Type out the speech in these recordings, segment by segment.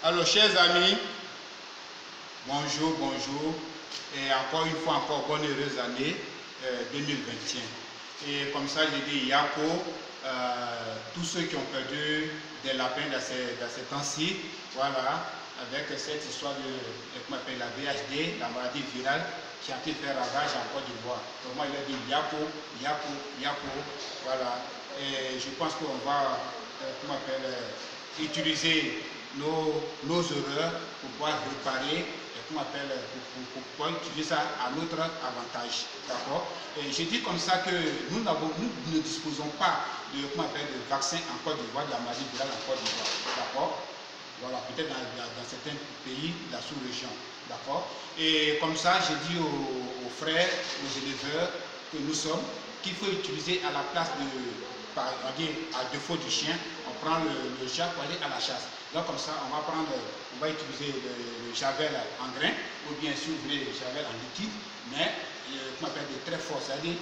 Alors, chers amis, bonjour, bonjour, et encore une fois, bonne heureuse année 2021. Et comme ça, j'ai dit Yako, tous ceux qui ont perdu des lapins dans ces temps-ci, voilà, avec cette histoire de, comment on appelle, la VHD, la maladie virale, qui a pu faire ravage en Côte d'Ivoire. Donc moi, il a dit Yako, Yako, Yako, voilà. Et je pense qu'on va, comment on appelle, utiliser nos erreurs pour pouvoir réparer, pour pouvoir utiliser ça à notre avantage. D'accord? Et je dis comme ça que nous ne disposons pas de, de vaccin en Côte d'Ivoire, de la maladie virale en Côte d'Ivoire. D'accord? Voilà, peut-être dans certains pays de la sous-région. D'accord? Et comme ça, j'ai dit aux frères, aux éleveurs que nous sommes, qu'il faut utiliser à la place de, à défaut du chien, on prend le chat pour aller à la chasse. Donc comme ça, on va utiliser le javel en grain, ou bien si vous voulez le javel en liquide, mais qu'on appelle de très fort, c'est-à-dire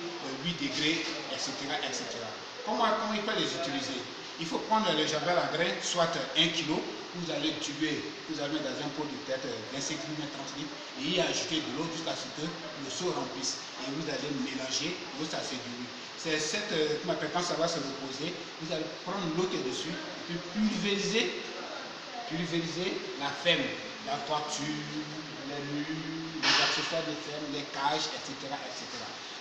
8 degrés, etc., etc. Comment il faut les utiliser? Il faut prendre le javel en grain, soit 1 kg, vous allez tuer, vous allez mettre dans un pot de tête 25 litres, 30 litres, et y ajouter de l'eau jusqu'à ce que le seau remplisse. Et vous allez mélanger jusqu'à ce que c'est cette, quand ça va se reposer, vous allez prendre l'eau qui est dessus, et puis pulvériser la ferme, la toiture, les murs, les accessoires de ferme, les cages, etc., etc.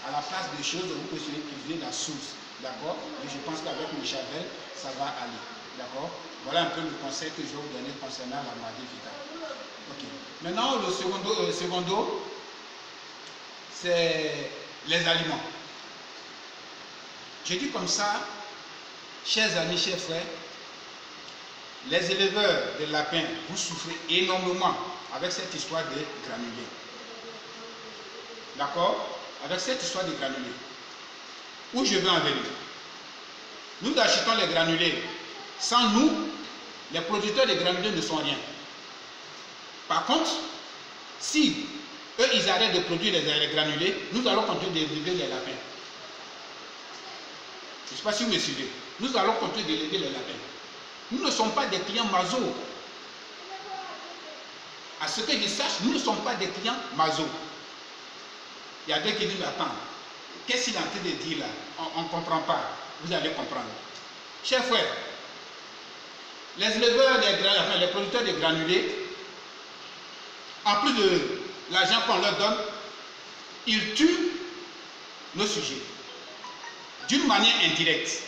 À la place des choses, vous pouvez pulvériser la source, d'accord? Et je pense qu'avec le javel, ça va aller, d'accord? Voilà un peu le conseil que je vais vous donner concernant la maladie virale. Ok. Maintenant, le secondo, c'est les aliments. Je dis comme ça, chers amis, chers frères, les éleveurs de lapins, vous souffrez énormément avec cette histoire de granulés. D'accord? Avec cette histoire de granulés. Où je veux en venir? Nous achetons les granulés. Sans nous, les producteurs de granulés ne sont rien. Par contre, si eux, ils arrêtent de produire les granulés, nous allons continuer d'élever les lapins. Je ne sais pas si vous me suivez. Nous allons continuer d'élever les lapins. Nous ne sommes pas des clients Mazo. À ce que je sache, nous ne sommes pas des clients Mazo. Il y a des qui disent, mais attends, qu'est-ce qu'il est en train de dire là? On ne comprend pas. Vous allez comprendre. Chers frères, les éleveurs les producteurs de granulés, en plus de l'argent qu'on leur donne, ils tuent nos sujets d'une manière indirecte.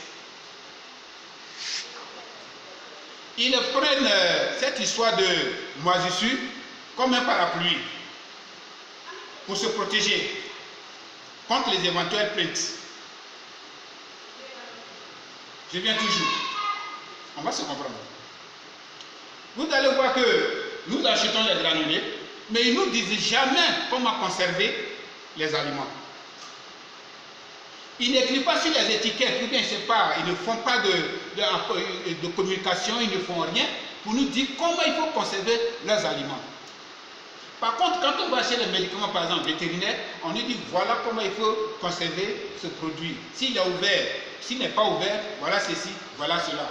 Ils prennent cette histoire de moisissure comme un parapluie pour se protéger contre les éventuelles plaintes. Je viens toujours. On va se comprendre. Vous allez voir que nous achetons les granulés, mais ils ne nous disent jamais comment conserver les aliments. Ils n'écrivent pas sur les étiquettes, ou bien ils ne font pas de communication, ils ne font rien pour nous dire comment il faut conserver leurs aliments. Par contre, quand on va acheter les médicaments, par exemple vétérinaires, on nous dit voilà comment il faut conserver ce produit. S'il est ouvert, s'il n'est pas ouvert, voilà ceci, voilà cela.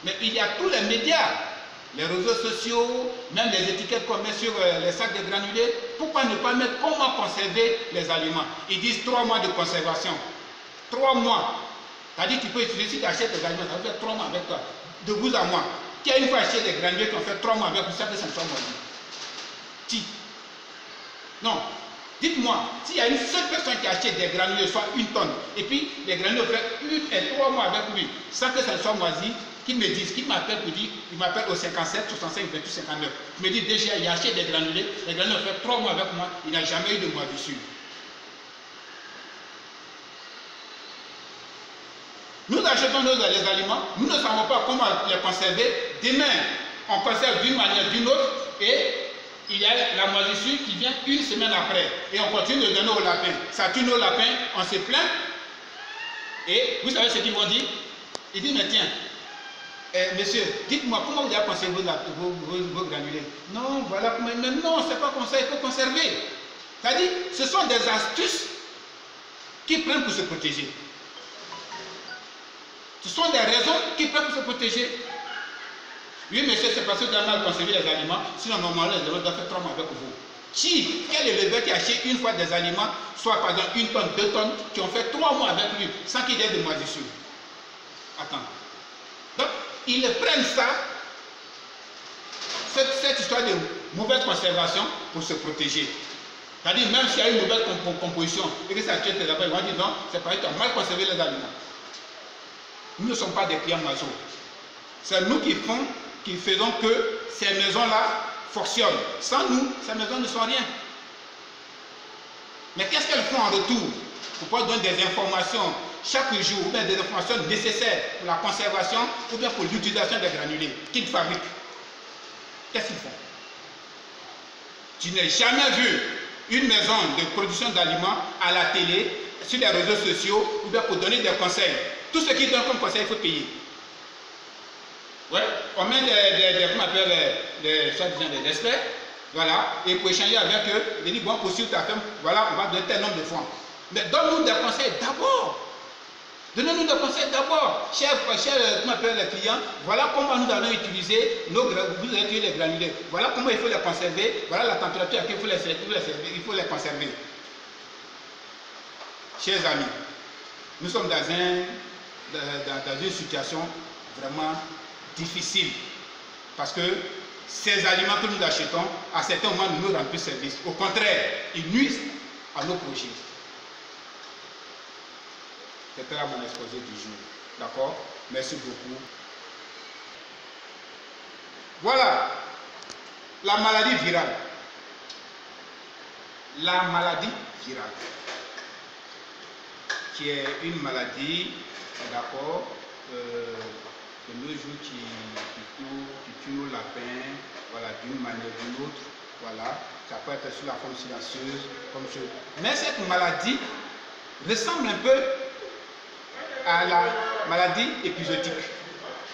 Mais il y a tous les médias, les réseaux sociaux, même les étiquettes qu'on met sur les sacs de granulés. Pourquoi ne pas mettre comment conserver les aliments? Ils disent 3 mois de conservation. 3 mois. C'est-à-dire que tu peux utiliser, si tu achètes des aliments, ça va faire 3 mois avec toi. De vous à moi. Qui a une fois acheté des granulés qui ont fait 3 mois avec vous, ça fait 500 mois. Qui? Non. Dites-moi, s'il y a une seule personne qui achète des granulés, soit 1 tonne, et puis les granulés ont fait 1 et 3 mois avec lui, sans que ça ne soit moisi, qu'il me dise, qu'il m'appelle pour dire, il m'appelle au 57, 65, 28, 59. Il me dit déjà, il a acheté des granulés, les granulés ont fait 3 mois avec moi, il n'a jamais eu de moisissure. Nous achetons les aliments, nous ne savons pas comment les conserver. Demain, on conserve d'une manière ou d'une autre, et il y a la moisissure qui vient 1 semaine après. Et on continue de donner aux lapins. Ça tue nos lapins, on se plaint. Et vous savez ce qu'ils vont dire? Ils disent, mais tiens, monsieur, dites-moi, comment vous avez conservé vos granulés? Non, voilà, mais non, c'est pas comme ça, il faut conserver. C'est-à-dire, ce sont des astuces qu'ils prennent pour se protéger. Ce sont des raisons qu'ils prennent pour se protéger. Oui, monsieur, c'est parce que vous avez mal conservé les aliments. Sinon, normalement, les éleveurs doivent faire 3 mois avec vous. Quel éleveur qui achète une fois des aliments, soit par exemple 1 tonne, 2 tonnes, qui ont fait 3 mois avec lui, sans qu'il y ait de moisissure? Attends. Donc, ils prennent ça, cette histoire de mauvaise conservation, pour se protéger. C'est-à-dire, même s'il y a une mauvaise composition et que ça tue tes affaires, ils vont dire non, c'est parce que tu as mal conservé les aliments. Nous ne sommes pas des clients maso. C'est nous qui faisons que ces maisons-là fonctionnent. Sans nous, ces maisons ne sont rien. Mais qu'est-ce qu'elles font en retour? Pour pouvoir donner des informations chaque jour, ou bien des informations nécessaires pour la conservation, ou bien pour l'utilisation des granulés qu'ils fabriquent. Qu'est-ce qu'ils font? Tu n'as jamais vu une maison de production d'aliments à la télé, sur les réseaux sociaux, ou bien pour donner des conseils. Tout ce qu'ils donnent comme conseil, il faut payer. Ouais, on met comment on appelle des experts, voilà, et pour échanger avec eux, ils disent bon, pour suivre ta femme, voilà, on va donner tel nombre de francs. Mais donne-nous des conseils d'abord. Donnez-nous des conseils d'abord. Cher comment on appelle les clients, voilà comment nous allons utiliser vous allez utiliser les granulés. Voilà comment il faut les conserver. Voilà la température à laquelle il faut les conserver. Chers amis, nous sommes dans une situation vraiment difficile. Parce que ces aliments que nous achetons, à certains moments, ne nous rendent plus service. Au contraire, ils nuisent à nos projets. C'était là mon exposé du jour. D'accord? Merci beaucoup. Voilà la maladie virale. La maladie virale, qui est une maladie, d'accord, de nos jours qui tue nos lapins, voilà, d'une manière ou d'une autre. Voilà, ça peut être sous la forme silencieuse, comme ça. Mais cette maladie ressemble un peu à la maladie épisodique,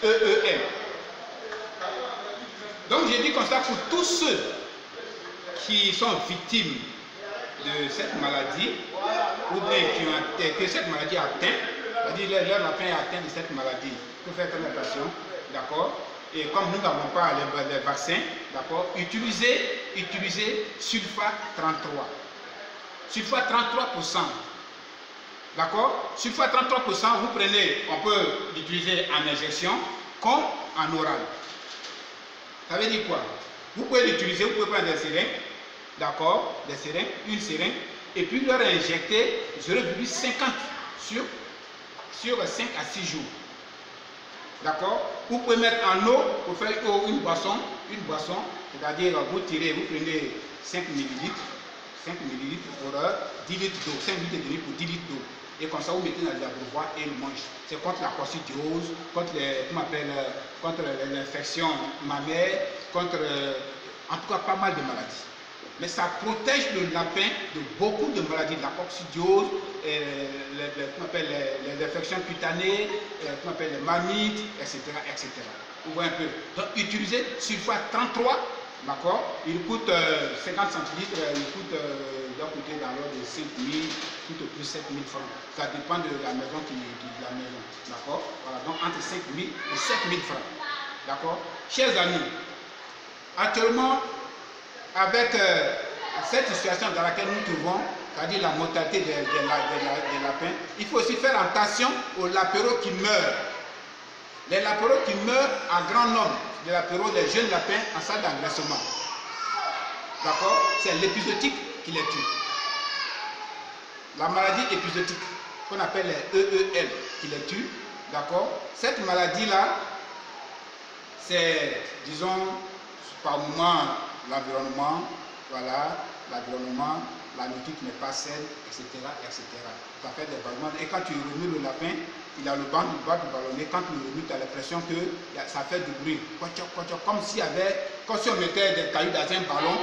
EEM. Donc j'ai dit comme ça, pour tous ceux qui sont victimes de cette maladie, ou bien que cette maladie atteint, c'est-à-dire leur lapin est atteint de cette maladie, il faut faire très attention, d'accord? Et comme nous n'avons pas les vaccins, d'accord, utilisez sulfate 33. Sulfate 33%. D'accord? Sulfate 33%, vous prenez, on peut l'utiliser en injection comme en oral. Ça veut dire quoi? Vous pouvez l'utiliser, vous pouvez prendre des seringues, d'accord, des seringues, une seringue, et puis leur injecter 0,50 sur 5 à 6 jours. D'accord? Vous pouvez mettre en eau pour faire une boisson, c'est-à-dire vous prenez 5 ml pour 10 litres d'eau, 5 litres et demi pour 10 litres d'eau. Et comme ça, vous mettez dans les abreuvoirs et le mangez. C'est contre la coccidiose, contre l'infection mammaire, contre en tout cas pas mal de maladies. Mais ça protège le lapin de beaucoup de maladies, de la coccidiose, les infections cutanées, les mammites, etc., etc. Vous voyez un peu. Donc, utilisez sulfate 33, d'accord? Il coûte 50 centilitres, doit coûter dans l'ordre de 5 000, tout au plus 7 000 francs. Ça dépend de la maison d'accord? Voilà, donc entre 5 000 et 7 000 francs. D'accord? Chers amis, actuellement, avec cette situation dans laquelle nous nous trouvons, c'est-à-dire la mortalité des lapins, il faut aussi faire attention aux lapéraux qui meurent. Les lapéraux qui meurent en grand nombre, les lapéraux des jeunes lapins en salle d'engraissement. D'accord? C'est l'épisodique qui les tue. La maladie épisodique, qu'on appelle les EEM, qui les tue. D'accord? Cette maladie-là, c'est, disons, par moment, l'environnement, voilà, l'environnement, la nourriture qui n'est pas saine, etc., etc. Ça fait des ballonnements. Et quand tu remues le lapin, il a le bas du ballonnet. Quand tu le remues, tu as l'impression que ça fait du bruit. Comme si on mettait des cailloux dans un ballon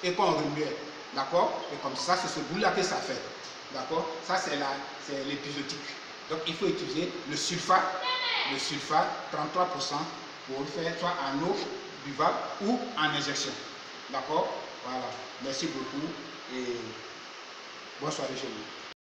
et qu'on remuait. D'accord? Et comme ça, c'est ce bruit-là que ça fait. D'accord? Ça, c'est l'épisodique. Donc, il faut utiliser le sulfate 33% pour le faire soit en eau buvable ou en injection. D'accord? Voilà. Merci beaucoup et bonne soirée chez vous.